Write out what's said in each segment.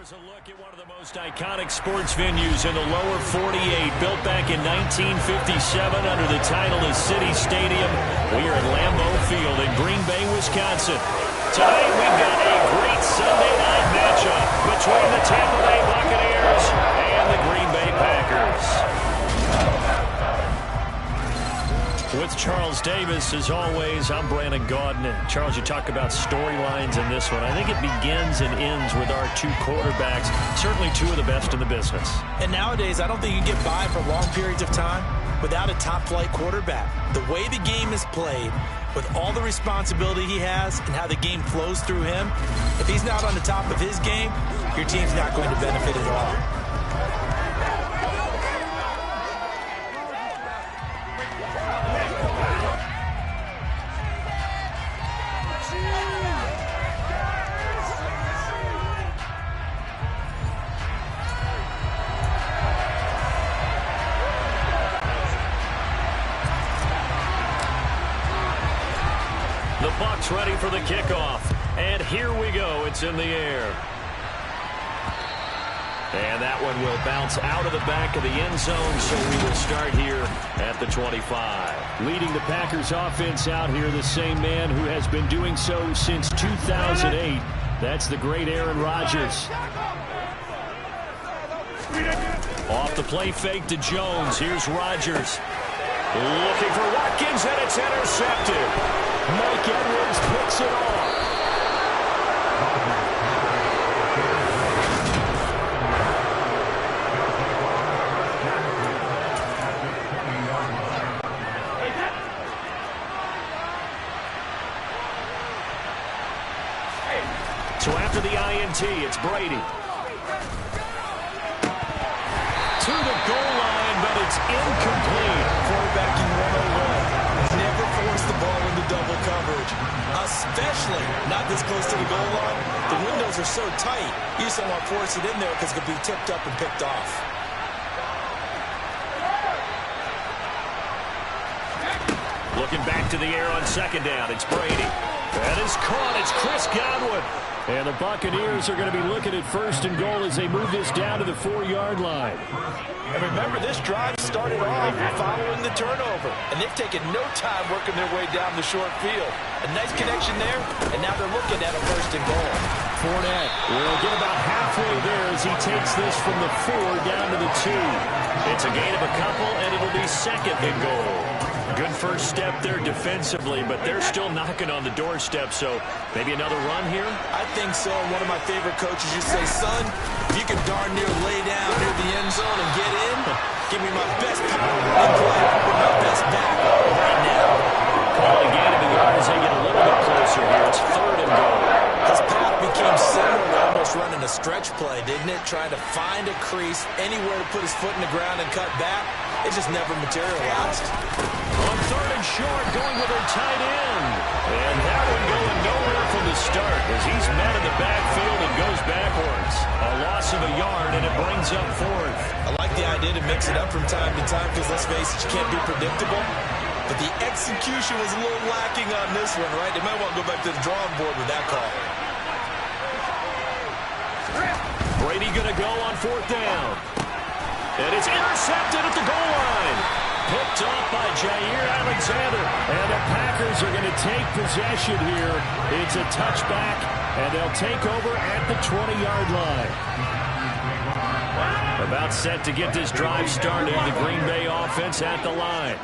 Here's a look at one of the most iconic sports venues in the lower 48, built back in 1957 under the title of City Stadium. We are at Lambeau Field in Green Bay, Wisconsin. Tonight we've got a great Sunday night matchup between the Tampa Bay Buccaneers and the Green Bay Packers. With Charles Davis, as always, I'm Brandon Gaudin. Charles, you talk about storylines in this one. I think it begins and ends with our two quarterbacks, certainly two of the best in the business. And nowadays, I don't think you can get by for long periods of time without a top-flight quarterback. The way the game is played, with all the responsibility he has and how the game flows through him, if he's not on the top of his game, your team's not going to benefit at all. The Bucs ready for the kickoff. And here we go. It's in the air. And that one will bounce out of the back of the end zone, so we will start here at the 25. Leading the Packers offense out here, the same man who has been doing so since 2008. That's the great Aaron Rodgers. Off the play fake to Jones. Here's Rodgers. Looking for Watkins, and it's intercepted. Mike Edwards picks it off. So after the INT, it's Brady. To the goal line, but it's incomplete. Quarterbacking 101. Never force the ball into double coverage, especially not this close to the goal line. The windows are so tight, you just don't want to force it in there because it could be tipped up and picked off. Looking back to the air on second down, it's Brady. That is caught. It's Chris Godwin. And the Buccaneers are going to be looking at first and goal as they move this down to the 4-yard line. And remember, this drive started off following the turnover, and they've taken no time working their way down the short field. A nice connection there, and now they're looking at a first and goal. Fournette will get about halfway there as he takes this from the 4 down to the 2. It's a gain of a couple, and it'll be second and goal. Good first step there defensively, but they're still knocking on the doorstep, so maybe another run here? I think so. One of my favorite coaches used to say, son, if you can darn near lay down near the end zone and get in, give me my best power running play with my best back right now. Calling gain of a yard as they get a little bit closer here. It's third and goal. His path became similar to almost running a stretch play, didn't it? Trying to find a crease, anywhere to put his foot in the ground and cut back. It just never materialized. On third and short, going with a tight end. And that one going nowhere from the start as he's met in the backfield and goes backwards. A loss of a yard, and it brings up fourth. I like the idea to mix it up from time to time because, let's face it, you can't be predictable. But the execution was a little lacking on this one, right? They might want to go back to the drawing board with that call. Brady going to go on fourth down. And it's intercepted at the goal line. Picked off by Jair Alexander. And the Packers are going to take possession here. It's a touchback, and they'll take over at the 20-yard line. About set to get this drive started. The Green Bay offense at the line.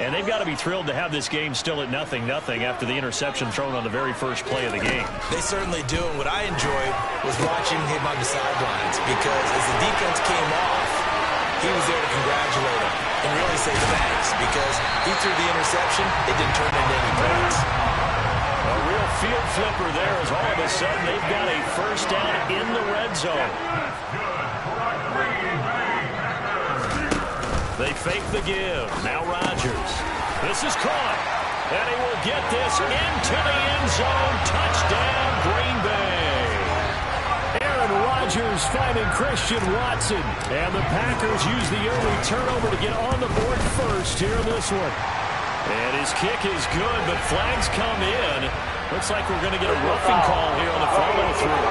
And they've got to be thrilled to have this game still at 0-0 after the interception thrown on the very first play of the game. They certainly do. And what I enjoyed was watching him on the sidelines because as the defense came off, he was there to congratulate him and really say thanks because he threw the interception. It didn't turn into any points. A real field flipper there as all of a sudden they've got a first down in the red zone. They fake the give. Now Rodgers. This is caught. And he will get this into the end zone. Touchdown, Green Bay. Aaron Rodgers finding Christian Watson. And the Packers use the early turnover to get on the board first here in this one. And his kick is good, but flags come in. Looks like we're going to get a roughing call here on the follow-through.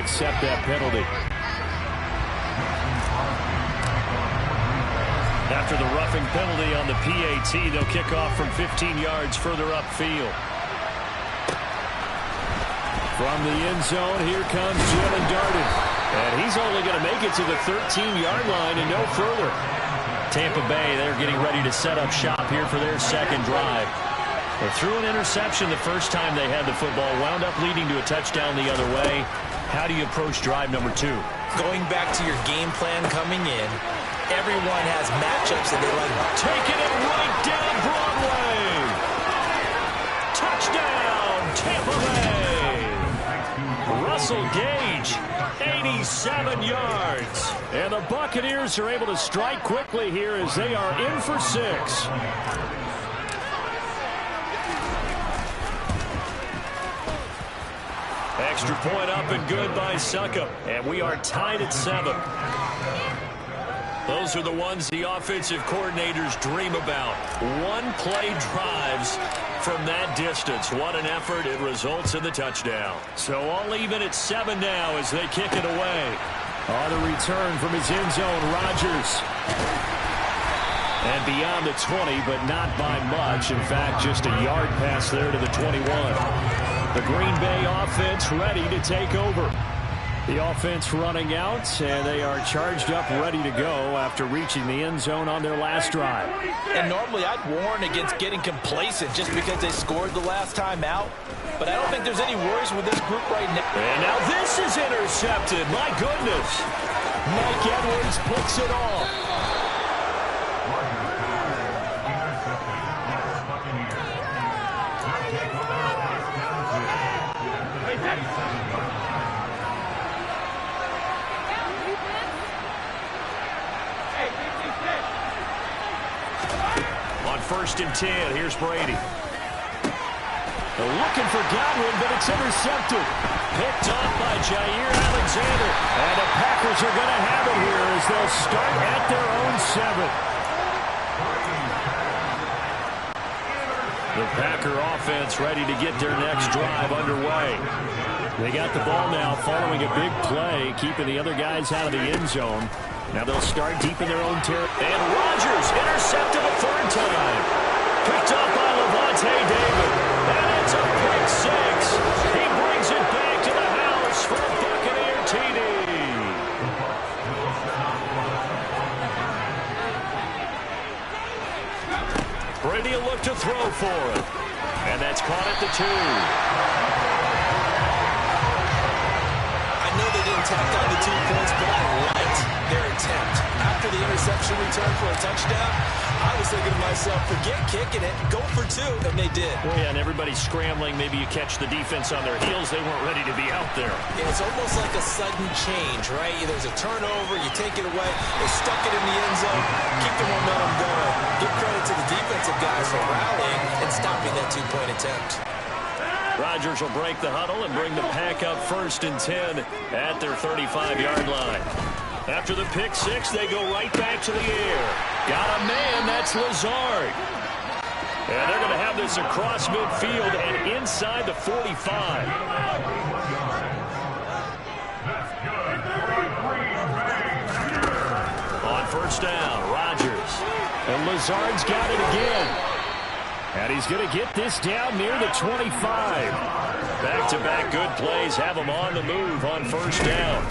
accept that penalty. After the roughing penalty on the PAT, they'll kick off from 15 yards further upfield. From the end zone, here comes Jalen Darden. And he's only going to make it to the 13-yard line and no further. Tampa Bay, they're getting ready to set up shop here for their second drive. They threw an interception the first time they had the football, wound up leading to a touchdown the other way. How do you approach drive number 2? Going back to your game plan coming in, everyone has matchups that they like. Taking it right down Broadway. Touchdown, Tampa Bay. Russell Gage, 87 yards. And the Buccaneers are able to strike quickly here as they are in for 6. Extra point up and good by Suckup. And we are tied at 7. Those are the ones the offensive coordinators dream about. One-play drives from that distance. What an effort. It results in the touchdown. So all even at 7 now as they kick it away. On the return from his end zone, Rodgers. And beyond the 20, but not by much. In fact, just a yard pass there to the 21. The Green Bay offense ready to take over. The offense running out, and they are charged up, ready to go after reaching the end zone on their last drive. And normally I'd warn against getting complacent just because they scored the last time out. But I don't think there's any worries with this group right now. And now this is intercepted. My goodness. Mike Edwards puts it off. On 1st and 10, here's Brady. They're looking for Godwin, but it's intercepted. Picked off by Jair Alexander. And the Packers are going to have it here as they'll start at their own 7. The Packer offense ready to get their next drive underway. They got the ball now following a big play, keeping the other guys out of the end zone. Now they'll start deep in their own territory. And Rodgers intercepted a 3rd time. Picked up by Levante David. And it's a pick 6. He brings it back to the house for a Buccaneer TD. Brady will look to throw for it. And that's caught at the 2. I know they didn't tack on the 2 points, but I liked their attempt. After the interception return for a touchdown, I was thinking to myself, forget kicking it, go for 2, and they did. Well, yeah, and everybody's scrambling. Maybe you catch the defense on their heels. They weren't ready to be out there. Yeah, it's almost like a sudden change, right? There's a turnover, you take it away, they stuck it in the end zone, keep the momentum going. Give credit to the defensive guys for rallying and stopping that 2-point attempt. Rodgers will break the huddle and bring the Pack up 1st and 10 at their 35-yard line. After the pick 6, they go right back to the air. Got a man, that's Lazard. And they're going to have this across midfield and inside the 45. On 1st down, Rodgers. And Lazard's got it again. And he's going to get this down near the 25. Back-to-back good plays have him on the move on 1st down.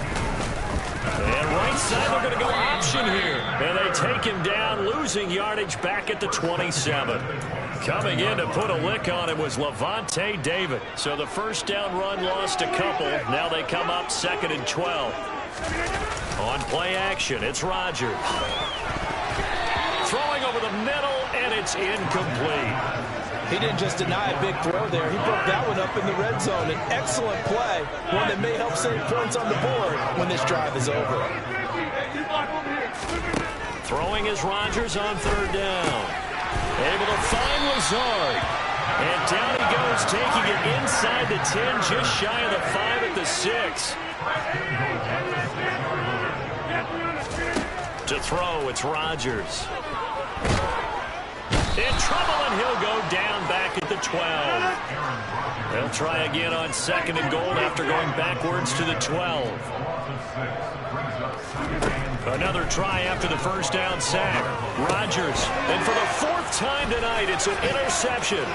And right side, they're going to go option here. And they take him down, losing yardage back at the 27. Coming in to put a lick on him was Levante David. So the 1st down run lost a couple. Now they come up 2nd and 12. On play action, it's Rodgers. Throwing over the middle, and it's incomplete. He didn't just deny a big throw there. He broke that one up in the red zone. An excellent play, one that may help save points on the board when this drive is over. Throwing is Rodgers on 3rd down. Able to find Lazard. And down he goes, taking it inside the 10, just shy of the 5 at the 6. To throw, it's Rodgers. In trouble, and he'll go down back back at the 12. They'll try again on 2nd and goal after going backwards to the 12. Another try after the first down sack. Rodgers, and for the 4th time tonight, it's an interception.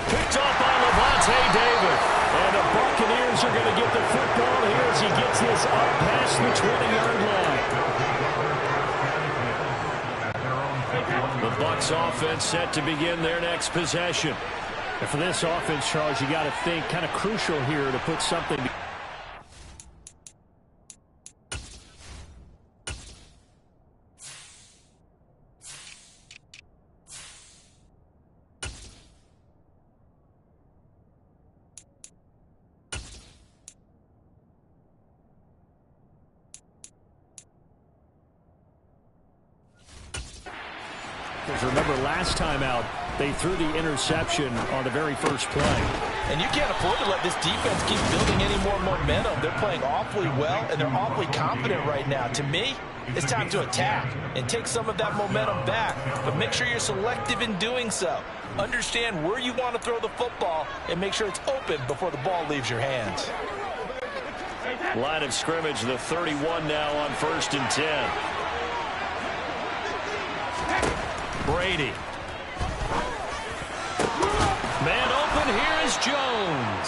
Picked off by Levante David. And the Buccaneers are going to get the football here as he gets this up past the 20-yard line. The Bucs offense set to begin their next possession. And for this offense, Charles, you got to think kind of crucial here to put something. Because remember, last time out, they threw the interception on the very first play. And you can't afford to let this defense keep building any more momentum. They're playing awfully well, and they're awfully confident right now. To me, it's time to attack and take some of that momentum back. But make sure you're selective in doing so. Understand where you want to throw the football and make sure it's open before the ball leaves your hands. Line of scrimmage, the 31 now on 1st and 10. Brady. Man open, here is Jones.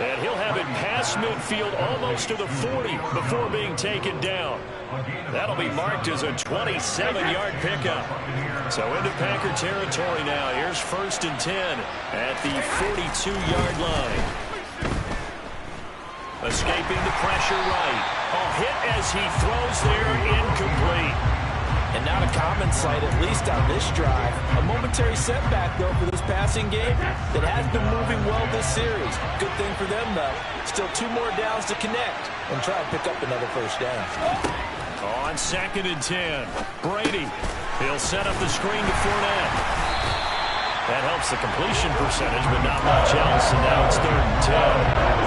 And he'll have it past midfield almost to the 40 before being taken down. That'll be marked as a 27-yard pickup. So into Packer territory now. Here's 1st and 10 at the 42-yard line. Escaping the pressure right. A hit as he throws there, incomplete. And not a common sight, at least on this drive. A momentary setback, though, for this passing game that has been moving well this series. Good thing for them, though. Still 2 more downs to connect and try and pick up another first down. On 2nd and 10, Brady. He'll set up the screen to Fournette. That helps the completion percentage, but not much else, and now it's 3rd and 10.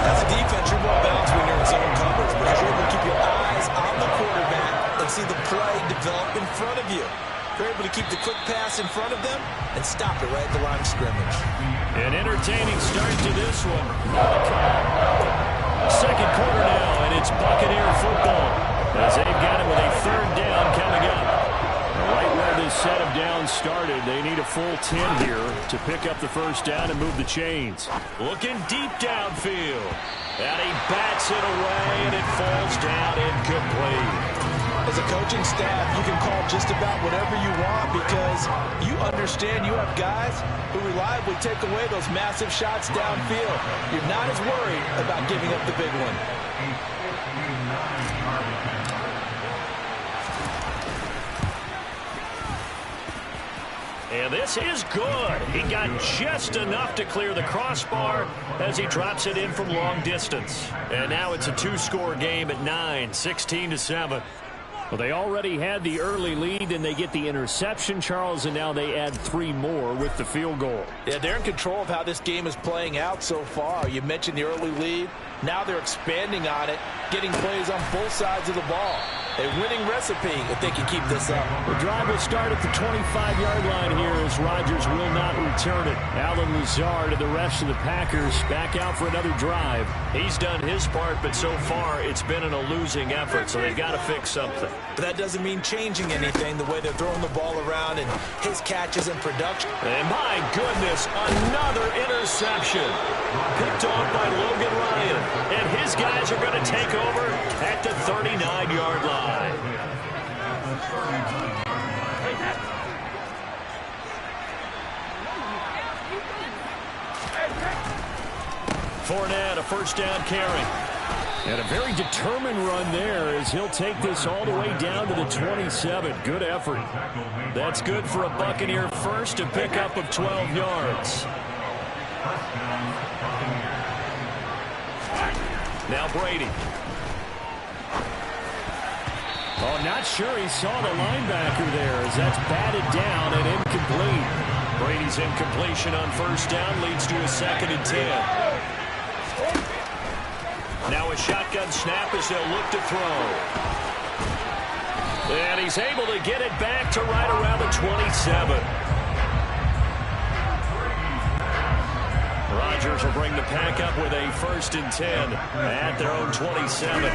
As a defense, you're more balanced when you're in zone coverage because you're able to keep your eyes on the quarterback and see the play develop in front of you. You're able to keep the quick pass in front of them and stop it right at the line of scrimmage. An entertaining start to this one. Second quarter now, and it's Buccaneer football as they've got it with a 3rd down coming up. Right where this set of downs started, they need a full 10 here to pick up the first down and move the chains. Looking deep downfield. And he bats it away, and it falls down incomplete. As a coaching staff, you can call just about whatever you want because you understand you have guys who reliably take away those massive shots downfield. You're not as worried about giving up the big one. And this is good. He got just enough to clear the crossbar as he drops it in from long distance. And now it's a 2-score game at 9, 16-7. Well, they already had the early lead, and they get the interception, Charles, and now they add 3 more with the field goal. Yeah, they're in control of how this game is playing out so far. You mentioned the early lead. Now they're expanding on it, getting plays on both sides of the ball. A winning recipe if they can keep this up. The drive will start at the 25-yard line here as Rodgers will not return it. Alan Lazard and the rest of the Packers back out for another drive. He's done his part, but so far it's been in a losing effort, so they've got to fix something. But that doesn't mean changing anything, the way they're throwing the ball around and his catches and production. And my goodness, another interception. Picked off by Logan Ryan. And his guys are going to take over at the 39-yard line. Fournette, a first down carry. And a very determined run there as he'll take this all the way down to the 27. Good effort. That's good for a Buccaneer first, a pickup of 12 yards. Now Brady. Oh, not sure he saw the linebacker there as that's batted down and incomplete. Brady's incompletion on first down leads to a 2nd and 10. Now a shotgun snap as they'll look to throw. And he's able to get it back to right around the 27. Rodgers will bring the pack up with a 1st and 10 at their own 27.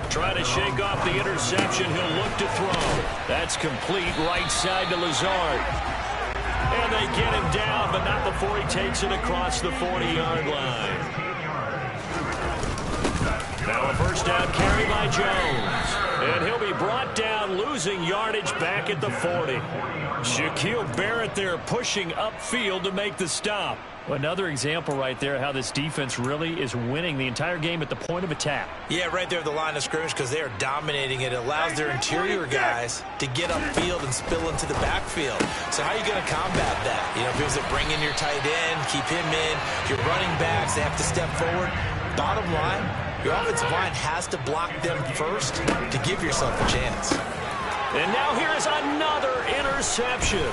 Trying to shake off the interception. He'll look to throw. That's complete right side to Lazard. And they get him down, but not before he takes it across the 40-yard line. Now a first down carry by Jones. And he'll be brought down, losing yardage back at the 40. Shaquille Barrett there pushing upfield to make the stop. Another example right there how this defense really is winning the entire game at the point of attack. Yeah, right there at the line of scrimmage because they are dominating it. It allows their interior guys to get upfield and spill into the backfield. So how are you going to combat that? You know, if it bring in your tight end, keep him in, your running backs, they have to step forward. Bottom line, your offensive line has to block them first to give yourself a chance. And now here is another interception.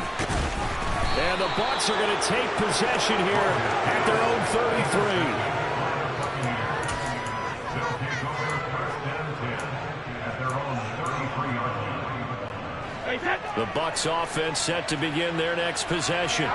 And the Bucs are going to take possession here at their own 33. The Bucs offense set to begin their next possession.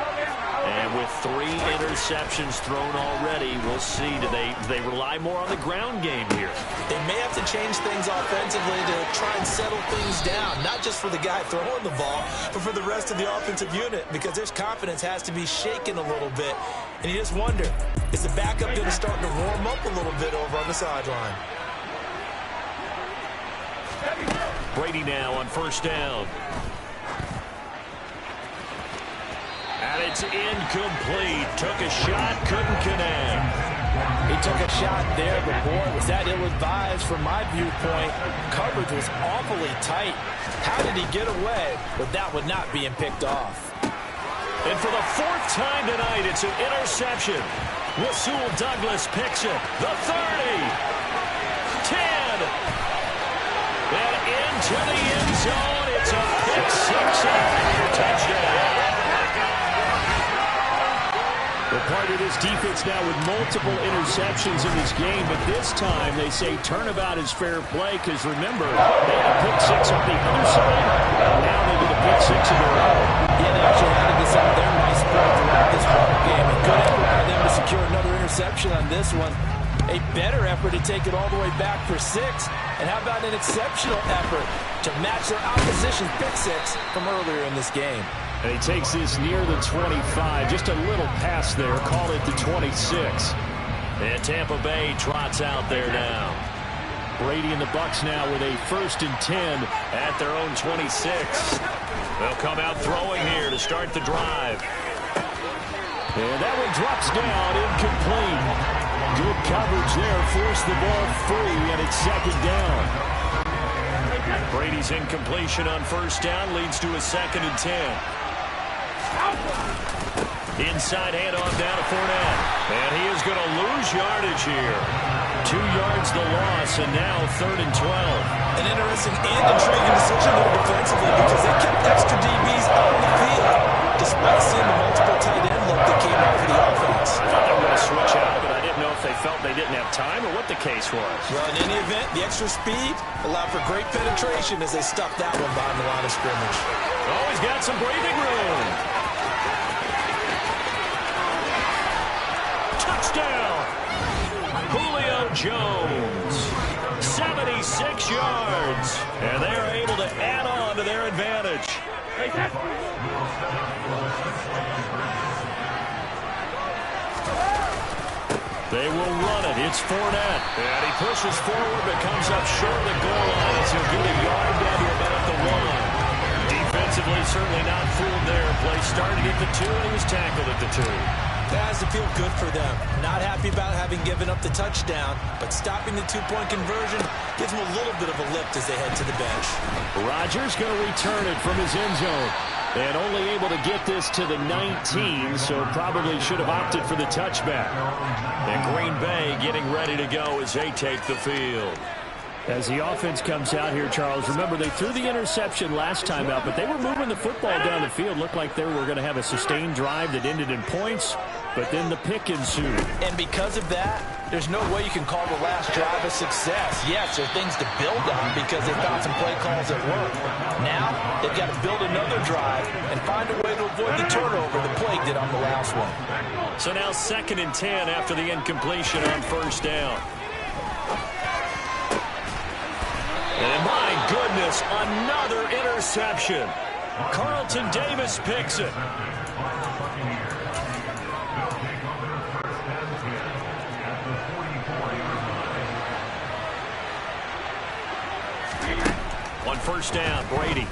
And with 3 interceptions thrown already, we'll see. Do they rely more on the ground game here? They may have to change things offensively to try and settle things down, not just for the guy throwing the ball, but for the rest of the offensive unit, because their confidence has to be shaken a little bit. And you just wonder, is the backup going to start to warm up a little bit over on the sideline? Brady now on first down. And it's incomplete. Took a shot, couldn't connect. He took a shot there, but boy, was that ill-advised from my viewpoint. Coverage was awfully tight. How did he get away with that one not being picked off? And for the 4th time tonight, it's an interception. Rasul Douglas picks it. The 30. 10. And into the end zone. It's a pick 6 and a touchdown. We're part of this defense now with multiple interceptions in this game, but this time they say turnabout is fair play because, remember, they had a pick 6 on the other side, and now they get a pick 6 of their own. Yeah, they actually had this on their nice play throughout this ball game. A good effort by them to secure another interception on this one. A better effort to take it all the way back for 6. And how about an exceptional effort to match their opposition's pick 6 from earlier in this game? And he takes this near the 25. Just a little pass there. Call it the 26. And Tampa Bay trots out there now. Brady and the Bucs now with a 1st and 10 at their own 26. They'll come out throwing here to start the drive. And that one drops down, incomplete. Good coverage there, forced the ball free, and it's 2nd down. Brady's incompletion on first down leads to a 2nd and 10. Inside handoff down to Fournette. And he is going to lose yardage here. 2 yards the loss, and now 3rd and 12. An interesting and intriguing decision there defensively because they kept extra DBs on the field despite seeing the multiple tight end look that came out for the offense. I thought they were going to switch out, but I didn't know if they felt they didn't have time or what the case was. Well, in any event, the extra speed allowed for great penetration as they stuffed that one behind the line of scrimmage. Oh, he's got some breathing room. Touchdown! Julio Jones, 76 yards, and they are able to add on to their advantage. They will run it. It's Fournette. And he pushes forward, but comes up short of the goal line as he'll get a yard down to about the 1. Defensively, certainly not fooled there. Play started at the 2, and he was tackled at the 2. That has to feel good for them. Not happy about having given up the touchdown, but stopping the 2-point conversion gives them a little bit of a lift as they head to the bench. Rodgers going to return it from his end zone. And only able to get this to the 19, so probably should have opted for the touchback. And Green Bay getting ready to go as they take the field. As the offense comes out here, Charles, remember they threw the interception last time out, but they were moving the football down the field. Looked like they were going to have a sustained drive that ended in points, but then the pick ensued. And because of that, there's no way you can call the last drive a success. Yes, there are things to build on because they found some play calls that work. Now, they've got to build another drive and find a way to avoid the turnover the play did on the last one. So now 2nd and 10 after the incompletion on 1st down. And my goodness, another interception. Carlton Davis picks it. On 1st down, Brady.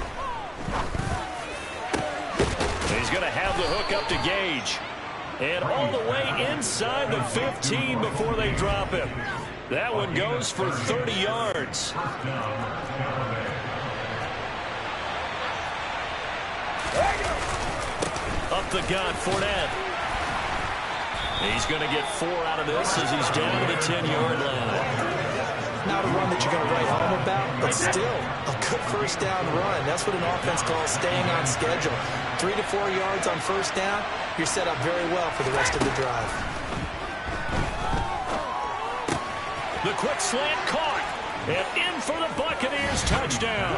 He's going to have the hook up to Gage. And all the way inside the 15 before they drop him. That one goes for 30 yards. Up the gut, Fournette. He's going to get 4 out of this as he's down to the 10-yard line. Not a run that you're going to write home about, but still a good 1st down run. That's what an offense calls staying on schedule. 3 to 4 yards on 1st down, you're set up very well for the rest of the drive. The quick slant caught, and in for the Buccaneers touchdown.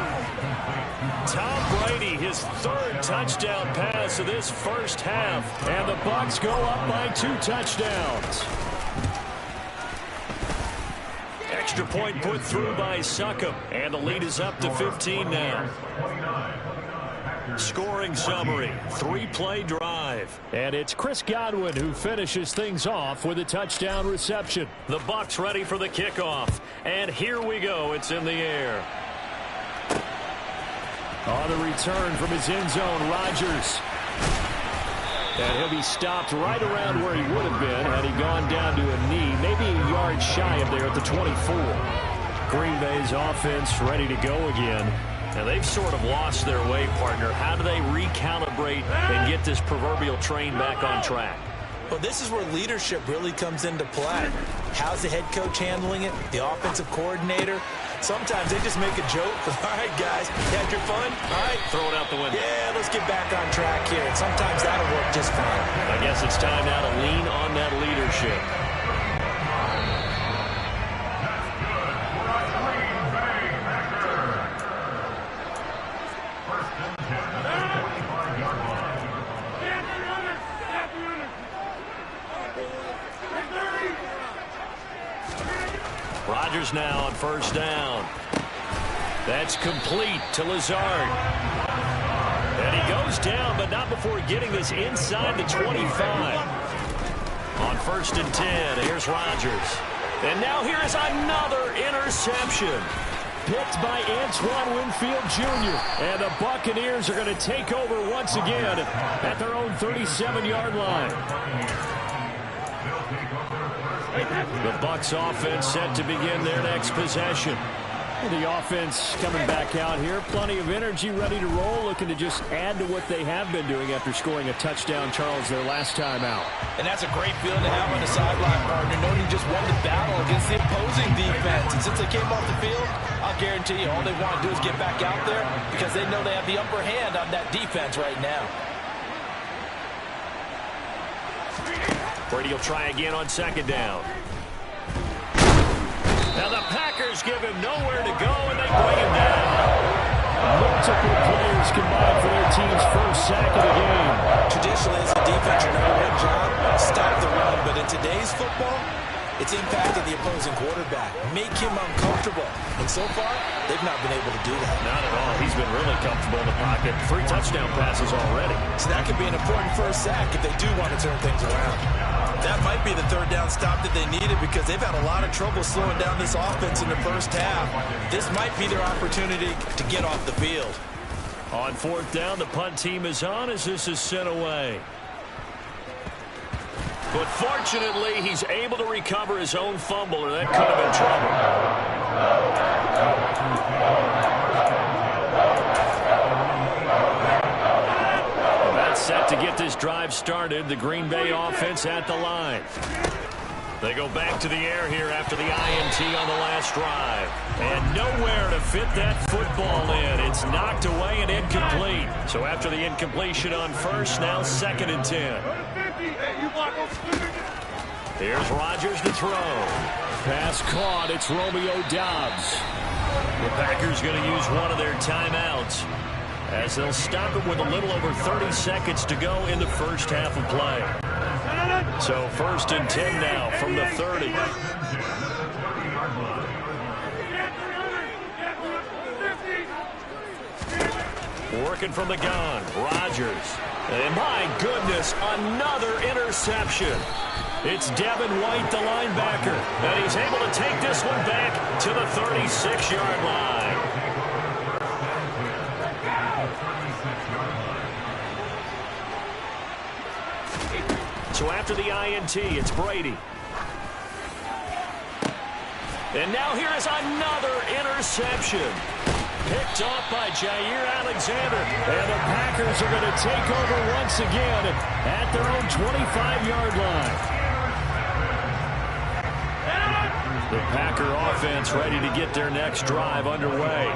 Tom Brady, his 3rd touchdown pass of this 1st half, and the Bucs go up by 2 touchdowns. Extra point put through by Succop, and the lead is up to 15 now. Scoring summary, 3-play drive. And it's Chris Godwin who finishes things off with a touchdown reception. The Bucs ready for the kickoff, and here we go. It's in the air. On the return from his end zone, Rodgers. And he'll be stopped right around where he would have been had he gone down to a knee, maybe a yard shy of there at the 24. Green Bay's offense ready to go again. And they've sort of lost their way, partner. How do they recalibrate and get this proverbial train back on track? Well, this is where leadership really comes into play. How's the head coach handling it? The offensive coordinator? Sometimes they just make a joke. All right, guys, you had your fun? All right. Throw it out the window. Yeah, let's get back on track here. And sometimes that'll work just fine. I guess it's time now to lean on that leadership. Rodgers now on 1st down. That's complete to Lazard. And he goes down, but not before getting this inside the 25. On 1st and 10, here's Rodgers. And now here is another interception. Picked by Antoine Winfield Jr. And the Buccaneers are going to take over once again at their own 37-yard line. The Bucs offense set to begin their next possession. The offense coming back out here. Plenty of energy, ready to roll, looking to just add to what they have been doing after scoring a touchdown, Charles, their last time out. And that's a great feeling to have on the sideline, partner, knowing you just won the battle against the opposing defense. And since they came off the field, I'll guarantee you all they want to do is get back out there because they know they have the upper hand on that defense right now. Brady will try again on 2nd down. Now the Packers give him nowhere to go, and they bring him down. Multiple players combined for their team's 1st sack of the game. Traditionally, as a defense, your number one job, stop the run. But in today's football, it's impacted the opposing quarterback. Make him uncomfortable. And so far, they've not been able to do that. Not at all. He's been really comfortable in the pocket. 3 touchdown passes already. So that could be an important 1st sack if they do want to turn things around. That might be the 3rd down stop that they needed because they've had a lot of trouble slowing down this offense in the 1st half. This might be their opportunity to get off the field. On 4th down, the punt team is on as this is sent away. But fortunately, he's able to recover his own fumble, or that could have been trouble. Set to get this drive started. The Green Bay offense at the line. They go back to the air here after the INT on the last drive. And nowhere to fit that football in. It's knocked away and incomplete. So after the incompletion on 1st, now 2nd and 10. Here's Rodgers to throw. Pass caught. It's Romeo Doubs. The Packers going to use one of their timeouts as they'll stop it with a little over 30 seconds to go in the first half of play. So 1st and 10 now from the 30. Working from the gun, Rodgers. And my goodness, another interception. It's Devin White, the linebacker, and he's able to take this one back to the 36-yard line. So after the INT, it's Brady. And now here is another interception. Picked off by Jair Alexander. And the Packers are going to take over once again at their own 25-yard line. The Packer offense ready to get their next drive underway.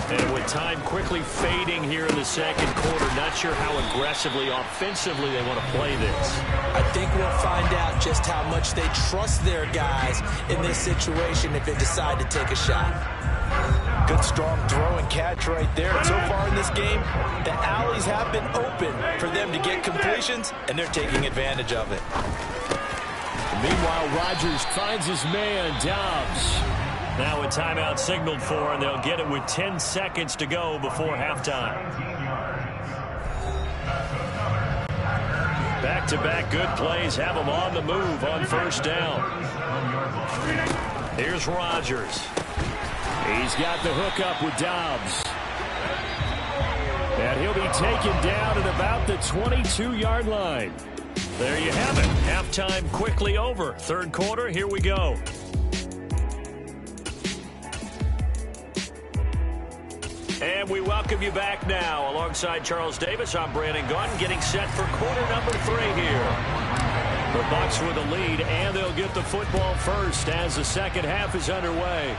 And with time quickly fading here in the second quarter, not sure how aggressively, offensively they want to play this. I think we'll find out just how much they trust their guys in this situation if they decide to take a shot. Good strong throw and catch right there. And so far in this game, the alleys have been open for them to get completions, and they're taking advantage of it. Meanwhile, Rodgers finds his man, Dobbs. Now a timeout signaled for, and they'll get it with 10 seconds to go before halftime. Back-to-back good plays have them on the move on 1st down. Here's Rodgers. He's got the hook up with Dobbs. And he'll be taken down at about the 22-yard line. There you have it. Halftime quickly over. 3rd quarter, here we go. And we welcome you back now. Alongside Charles Davis, I'm Brandon Gaudin, getting set for quarter number 3 here. The Bucs with a lead, and they'll get the football first as the second half is underway.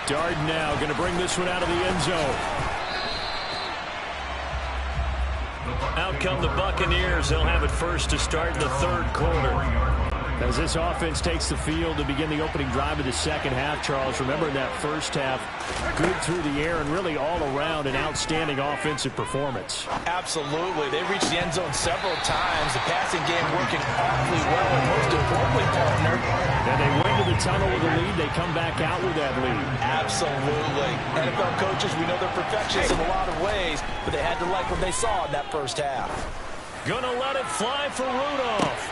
Darden now going to bring this one out of the end zone. Out come the Buccaneers. They'll have it first to start the 3rd quarter. As this offense takes the field to begin the opening drive of the second half, Charles, remember in that first half, good through the air and really all around an outstanding offensive performance. Absolutely. They reached the end zone several times. The passing game working awfully well, and most importantly, partner. And they went to the tunnel with a lead. They come back out with that lead. Absolutely. NFL coaches, we know they're perfectionists in a lot of ways, but they had to like what they saw in that first half. Gonna let it fly for Rudolph.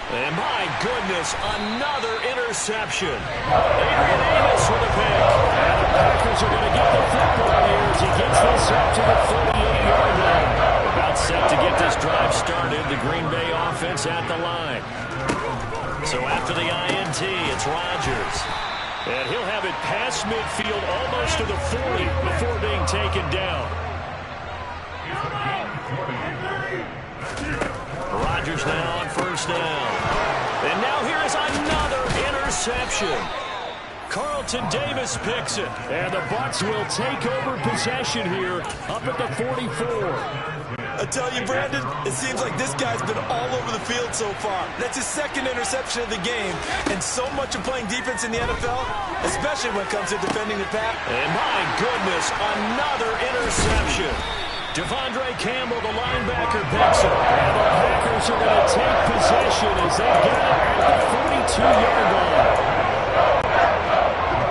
And my goodness, another interception. Adrian Amos with a pick. And the Packers are going to get the football here as he gets this up to the 48-yard line. About set to get this drive started, the Green Bay offense at the line. So after the INT, it's Rodgers. And he'll have it past midfield almost to the 40 before being taken down. Rodgers now on 1st down. And now here is another interception. Carlton Davis picks it. And the Bucs will take over possession here up at the 44. I tell you, Brandon, it seems like this guy's been all over the field so far. That's his 2nd interception of the game. And so much of playing defense in the NFL, especially when it comes to defending the pass. And my goodness, another interception. Devondre Campbell, the linebacker, picks it. And the Packers are going to take possession as they get it at the 42-yard line.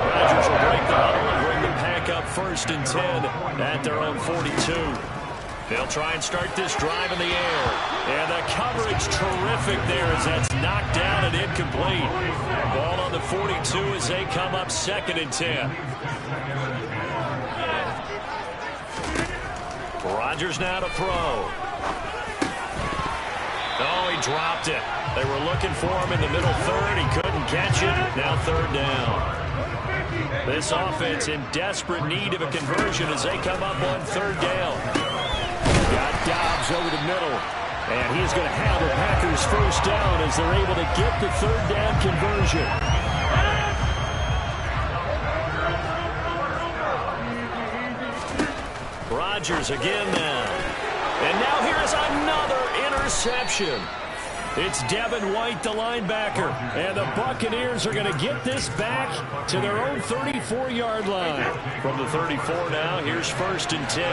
Rodgers will break the huddle and bring the Pack up 1st and 10 at their own 42. They'll try and start this drive in the air. And the coverage terrific there as that's knocked down and incomplete. Ball on the 42 as they come up 2nd and 10. Rodgers now to throw. Oh, he dropped it. They were looking for him in the middle 3rd. He couldn't catch it. Now 3rd down. This offense in desperate need of a conversion as they come up on 3rd down. Got Dobbs over the middle. And he's going to have the Packers 1st down as they're able to get the 3rd down conversion. Rodgers again now. And now here is another interception. It's Devin White, the linebacker. And the Buccaneers are going to get this back to their own 34-yard line. From the 34 now, here's 1st and 10.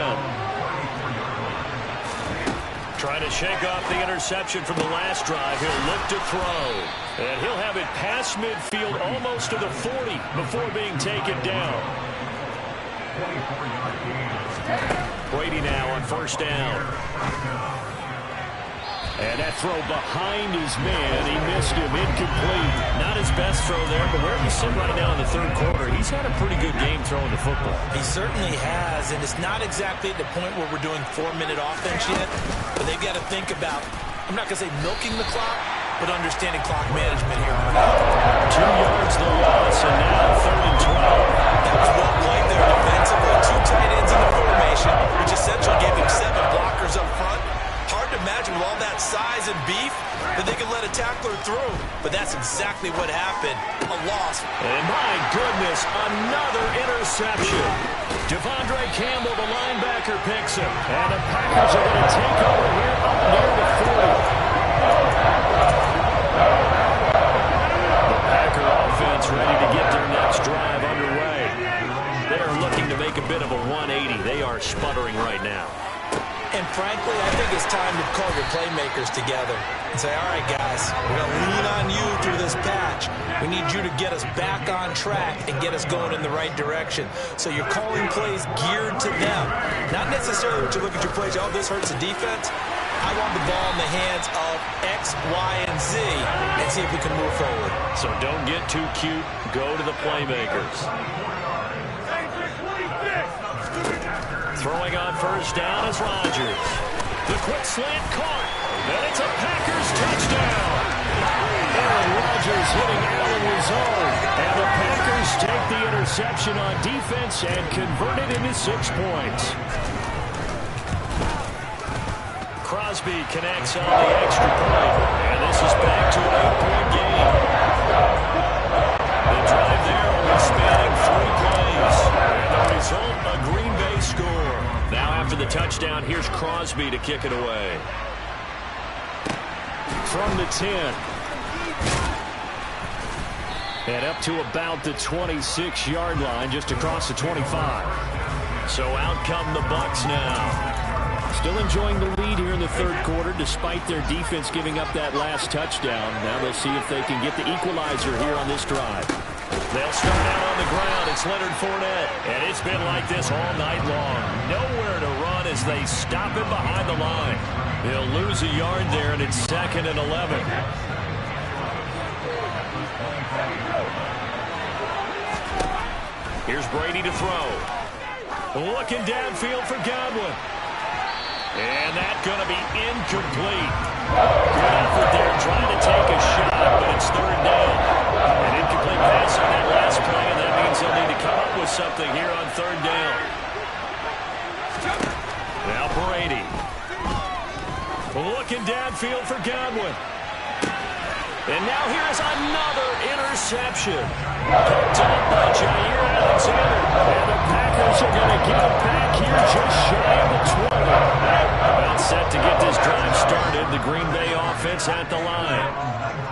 Trying to shake off the interception from the last drive. He'll look to throw. And he'll have it past midfield almost to the 40 before being taken down. Brady now on 1st down. And that throw behind his man. He missed him. Incomplete. Not his best throw there, but where we sit right now in the 3rd quarter, he's had a pretty good game throwing the football. He certainly has, and it's not exactly at the point where we're doing 4-minute offense yet, but they've got to think about, I'm not going to say milking the clock, but understanding clock management here. 2 yards the loss, and now 3rd and 12. That was well played there defensively. 2 tight ends in the formation, which essentially gave him 7 blockers up front. Hard to imagine with all that size and beef that they could let a tackler through. But that's exactly what happened. A loss. And my goodness, another interception. Devondre Campbell, the linebacker, picks him. And the Packers are going to take over here up near the 40. The Packer offense ready to get their next drive underway. They're looking to make a bit of a 180. They are sputtering right now. And frankly, I think it's time to call your playmakers together and say, all right, guys, we're going to lean on you through this patch. We need you to get us back on track and get us going in the right direction. So you're calling plays geared to them. Not necessarily what you look at your plays, oh, this hurts the defense. I want the ball in the hands of X, Y, and Z and see if we can move forward. So don't get too cute. Go to the playmakers. Throwing on 1st down is Rodgers. The quick slant caught. And it's a Packers touchdown. Aaron Rodgers hitting Allen Lazard. And the Packers take the interception on defense and convert it into 6 points. Crosby connects on the extra point. And this is back to an 8-point game. The drive there only spanning 3 plays. And the result, a Green Bay score. Now after the touchdown, here's Crosby to kick it away. From the 10. And up to about the 26-yard line, just across the 25. So out come the Bucs now. Still enjoying the lead here in the 3rd quarter, despite their defense giving up that last touchdown. Now they'll see if they can get the equalizer here on this drive. They'll start out on the ground. It's Leonard Fournette. And it's been like this all night long. Nowhere to run as they stop him behind the line. He'll lose a yard there, and it's 2nd and 11. Here's Brady to throw. Looking downfield for Godwin. And that's going to be incomplete. Good effort there trying to take a shot, but it's 3rd down. An incomplete pass on that last play, and that means they'll need to come up with something here on 3rd down. Now Brady. Looking downfield for Godwin. And now here's another interception. Picked up by Jair Alexander. And the Packers are going to get it back here just shy of the 20. Well, set to get this drive started. The Green Bay offense at the line.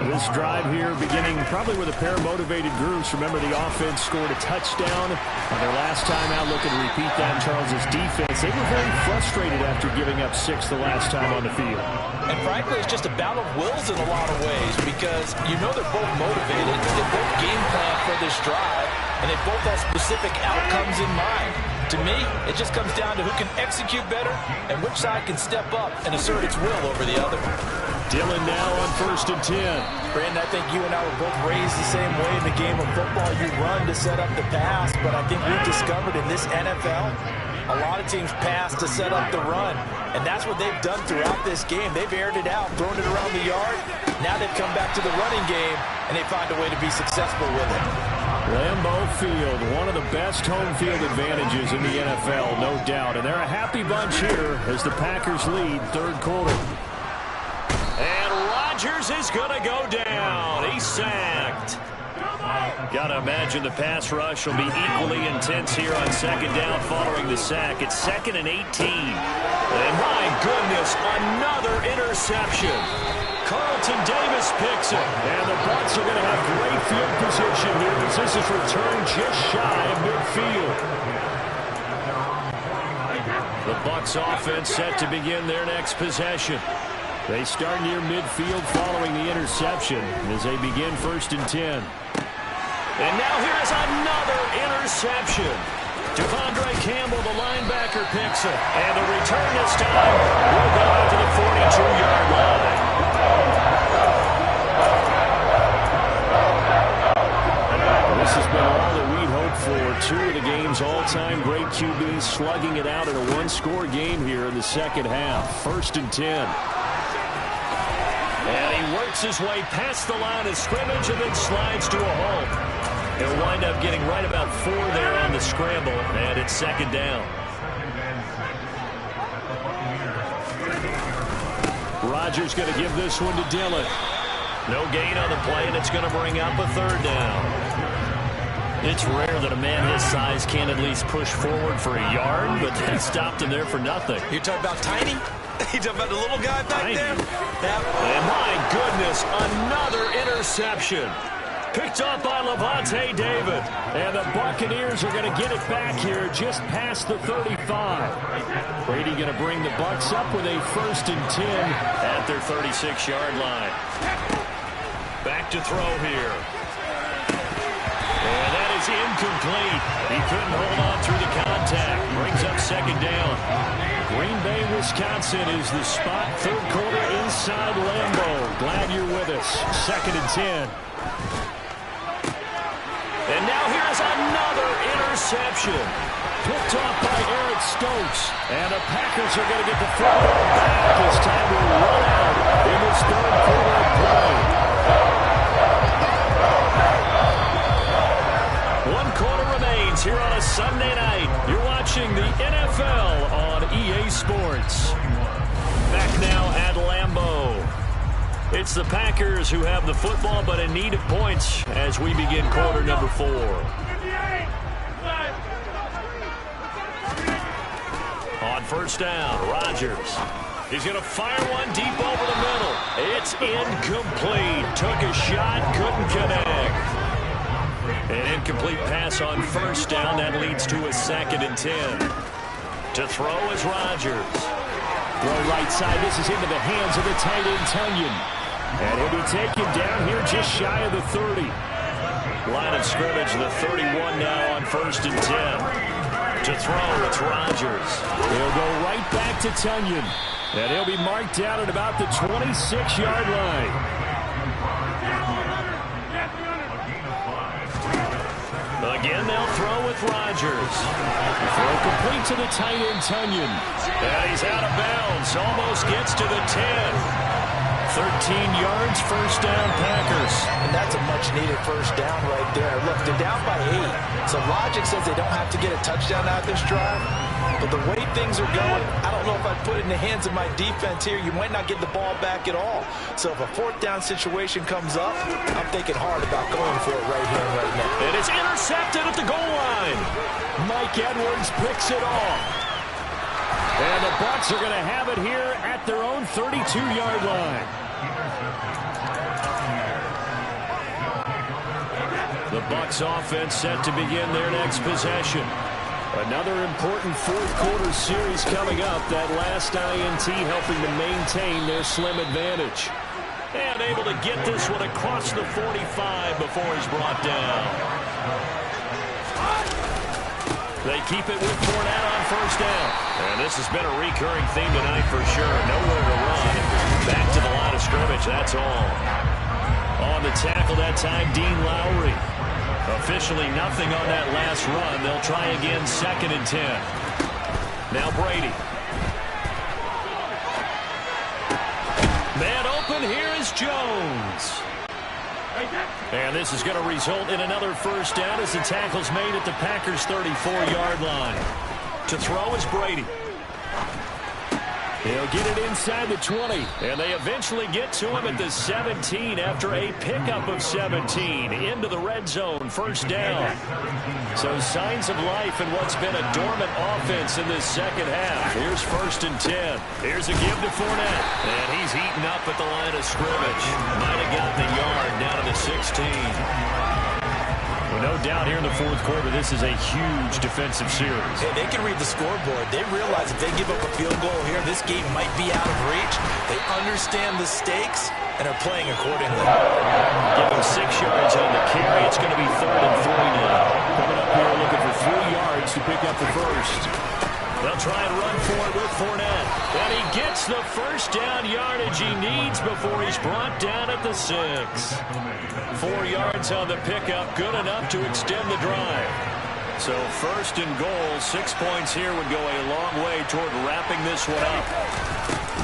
This drive here beginning probably with a pair of motivated groups. Remember, the offense scored a touchdown on their last time out. Looking to repeat that. Charles's defense, they were very frustrated after giving up 6 the last time on the field. And frankly, it's just a battle of wills in a lot of ways because you know they're both motivated. They both game plan for this drive, and they both have specific outcomes in mind. To me, it just comes down to who can execute better and which side can step up and assert its will over the other. Dylan now on 1st and 10. Brandon, I think you and I were both raised the same way in the game of football. You run to set up the pass, but I think we've discovered in this NFL, a lot of teams pass to set up the run, and that's what they've done throughout this game. They've aired it out, thrown it around the yard. Now they've come back to the running game, and they find a way to be successful with it. Lambeau Field, one of the best home field advantages in the NFL, no doubt. And they're a happy bunch here as the Packers lead 3rd quarter. And Rodgers is going to go down. He's sacked. Got to imagine the pass rush will be equally intense here on 2nd down following the sack. It's 2nd and 18. And my goodness, another interception. Carlton Davis picks it. And the Bucs are going to have great field position here as this is returned just shy of midfield. The Bucs offense set to begin their next possession. They start near midfield following the interception as they begin 1st and 10. And now here's another interception. Devondre Campbell, the linebacker, picks it. And the return this time will go out to the 42-yard line. This has been all that we'd hoped for. 2 of the game's all-time great QBs slugging it out in a one-score game here in the second half. 1st and 10. And he works his way past the line of scrimmage and then slides to a halt. He'll wind up getting right about 4 there on the scramble, and it's 2nd down. Rodgers going to give this one to Dillon. No gain on the play, and it's going to bring up a 3rd down. It's rare that a man his size can't at least push forward for a yard, but they stopped him there for nothing. You're talking about tiny? You're talking about the little guy back there? And my goodness, another interception. Picked up by Levante David. And the Buccaneers are going to get it back here just past the 35. Brady going to bring the Bucs up with a 1st and 10 at their 36-yard line. Back to throw here. And that is incomplete. He couldn't hold on through the contact. Brings up 2nd down. Green Bay, Wisconsin is the spot. 3rd quarter inside Lambeau. Glad you're with us. 2nd and 10. And now here's another interception. Picked off by Eric Stokes. And the Packers are going to get the football back as time will run out in this 3rd quarter of play. 1 quarter remains here on a Sunday night. You're watching the NFL on EA Sports. Back now at Lambeau. It's the Packers who have the football, but in need of points as we begin quarter number 4. On 1st down, Rodgers. He's going to fire one deep over the middle. It's incomplete. Took a shot, couldn't connect. An incomplete pass on 1st down. That leads to a 2nd and 10. To throw is Rodgers. Throw right side. This is into the hands of the tight end, Tunyon. And he'll be taken down here just shy of the 30. Line of scrimmage, the 31 now on 1st and 10. To throw, it's Rodgers. He'll go right back to Tunyon. And he'll be marked down at about the 26-yard line. Again, they'll throw with Rodgers. Throw complete to the tight end, Tunyon. And he's out of bounds. Almost gets to the 10. 13 yards, 1st down, Packers. And that's a much-needed 1st down right there. Look, they're down by 8. So logic says they don't have to get a touchdown out of this drive. But the way things are going, I don't know if I'd put it in the hands of my defense here. You might not get the ball back at all. So if a 4th down situation comes up, I'm thinking hard about going for it right here and right now. And it's intercepted at the goal line. Mike Edwards picks it off. And the Bucs are going to have it here at their own 32-yard line. The Bucs offense set to begin their next possession. Another important 4th quarter series coming up. That last INT helping to maintain their slim advantage. And able to get this one across the 45 before he's brought down. They keep it with Fournette on 1st down. And this has been a recurring theme tonight for sure. Nowhere to run. Back to the line of scrimmage, that's all. On the tackle that time, Dean Lowry. Officially nothing on that last run. They'll try again, 2nd and 10. Now Brady. Man open, here is Jones. And this is going to result in another 1st down as the tackle's made at the Packers' 34-yard line. To throw is Brady. He'll get it inside the 20. And they eventually get to him at the 17 after a pickup of 17 into the red zone. First down. So signs of life in what's been a dormant offense in this second half. Here's 1st and 10. Here's a give to Fournette. And he's eaten up at the line of scrimmage. Might have got the yard down to the 16. Well, no doubt here in the fourth quarter, this is a huge defensive series. Hey, they can read the scoreboard. They realize if they give up a field goal here, this game might be out of reach. They understand the stakes and are playing accordingly. Give him 6 yards on the carry. It's going to be 3rd and 3 now. Coming up here looking for 3 yards to pick up the first. They'll try and run for it with Fournette. And he gets the first down yardage he needs before he's brought down at the 6. 4 yards on the pickup, good enough to extend the drive. So 1st and goal, 6 points here would go a long way toward wrapping this one up.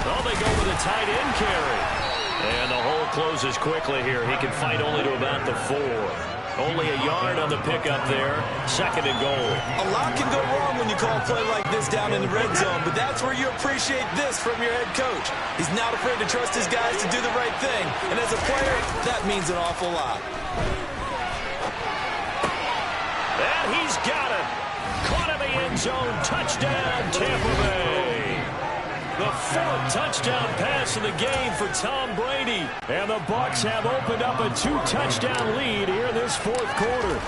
Well, they go with a tight end carry. And the hole closes quickly here. He can fight only to about the 4. Only a yard on the pickup there. 2nd and goal. A lot can go wrong when you call a play like this down in the red zone, but that's where you appreciate this from your head coach. He's not afraid to trust his guys to do the right thing, and as a player, that means an awful lot. And he's got it. Caught in the end zone. Touchdown, Tampa Bay. The 4th touchdown pass of the game for Tom Brady. And the Bucs have opened up a 2-touchdown lead here in this fourth quarter.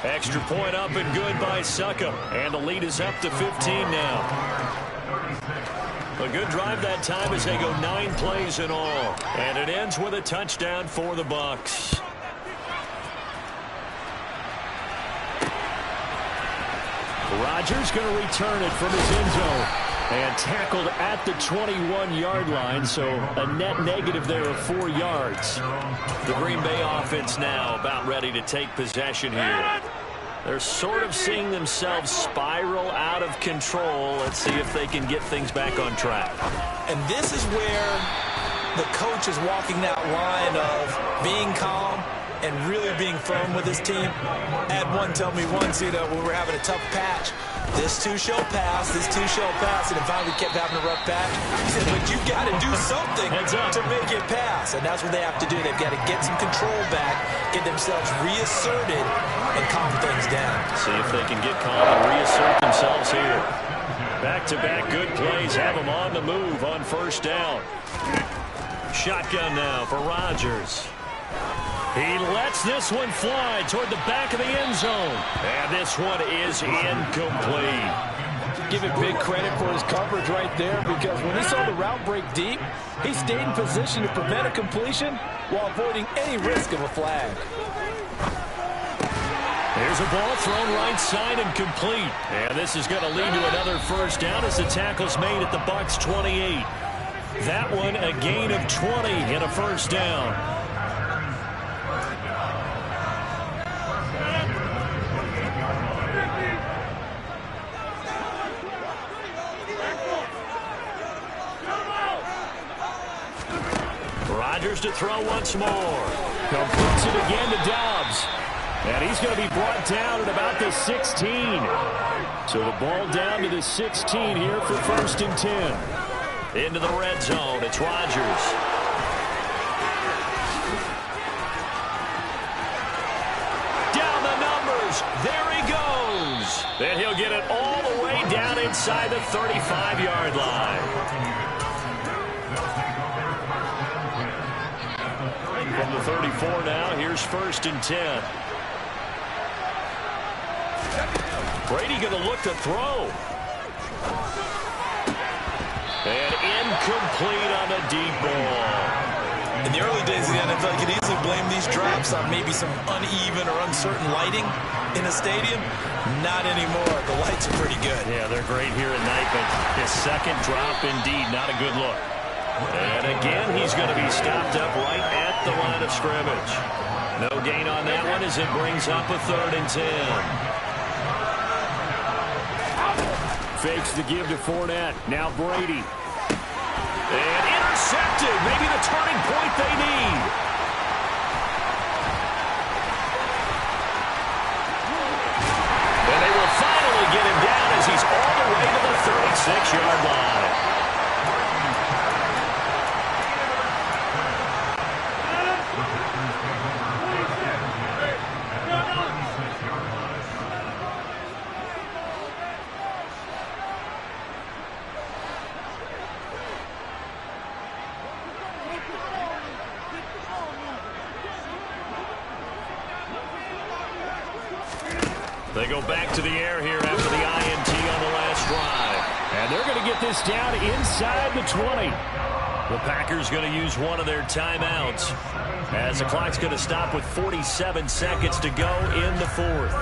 Extra point up and good by Suckup. And the lead is up to 15 now. A good drive that time as they go 9 plays in all. And it ends with a touchdown for the Bucs. Rodgers going to return it from his end zone. And tackled at the 21-yard line, so a net negative there of 4 yards. The Green Bay offense now about ready to take possession here. They're sort of seeing themselves spiral out of control. Let's see if they can get things back on track. And this is where the coach is walking that line of being calm and really being firm with his team. Add one, tell me one, see that when we're having a tough patch. This too shall pass, this too shall pass, and if finally kept having a rough patch, he said, but you got to do something to make it pass, and that's what they have to do. They've got to get some control back, get themselves reasserted, and calm things down. See if they can get calm and reassert themselves here. Back-to-back good plays have them on the move on 1st down. Shotgun now for Rodgers. He lets this one fly toward the back of the end zone. And this one is incomplete. Give him big credit for his coverage right there, because when he saw the route break deep, he stayed in position to prevent a completion while avoiding any risk of a flag. There's a ball thrown right side and complete. And this is going to lead to another first down as the tackle's made at the Bucs 28. That one a gain of 20 and a first down. Rodgers to throw once more. Completes it again to Dobbs. And he's going to be brought down at about the 16. So the ball down to the 16 here for 1st and 10. Into the red zone. It's Rodgers. Down the numbers. There he goes. And he'll get it all the way down inside the 35-yard line. From the 34 now, here's 1st and 10. Brady going to look to throw. And incomplete on the deep ball. In the early days of the NFL, you could easily blame these drops on maybe some uneven or uncertain lighting in a stadium. Not anymore. The lights are pretty good. Yeah, they're great here at night, but his second drop, indeed, not a good look. And again, he's going to be stopped up right at the line of scrimmage. No gain on that one as it brings up a 3rd and 10. Fakes the give to Fournette. Now Brady. And intercepted. Maybe the turning point they need. And they will finally get him down as he's all the way to the They go back to the air here after the INT on the last drive. And they're going to get this down inside the 20. The Packers going to use one of their timeouts as the clock's going to stop with 47 seconds to go in the fourth.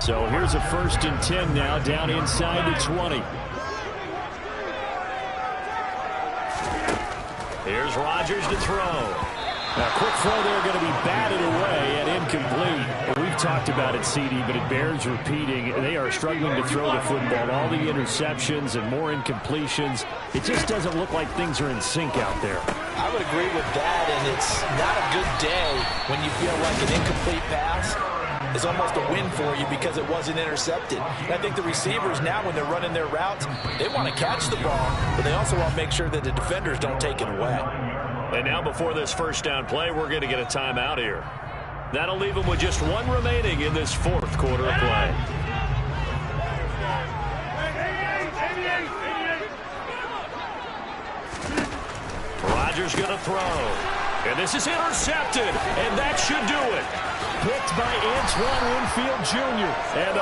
So here's a 1st and 10 now, down inside the 20. Here's Rodgers to throw. Now, quick throw there going to be batted away and incomplete. We've talked about it, CD, but it bears repeating. They are struggling to throw the football. All the interceptions and more incompletions. It just doesn't look like things are in sync out there. I would agree with that, and it's not a good day when you feel like an incomplete pass is almost a win for you because it wasn't intercepted. And I think the receivers now, when they're running their routes, they want to catch the ball, but they also want to make sure that the defenders don't take it away. And now before this first down play, we're going to get a timeout here. That'll leave them with just one remaining in this fourth quarter of play. Rodgers going to throw. And this is intercepted. And that should do it. Picked by Antoine Winfield Jr. And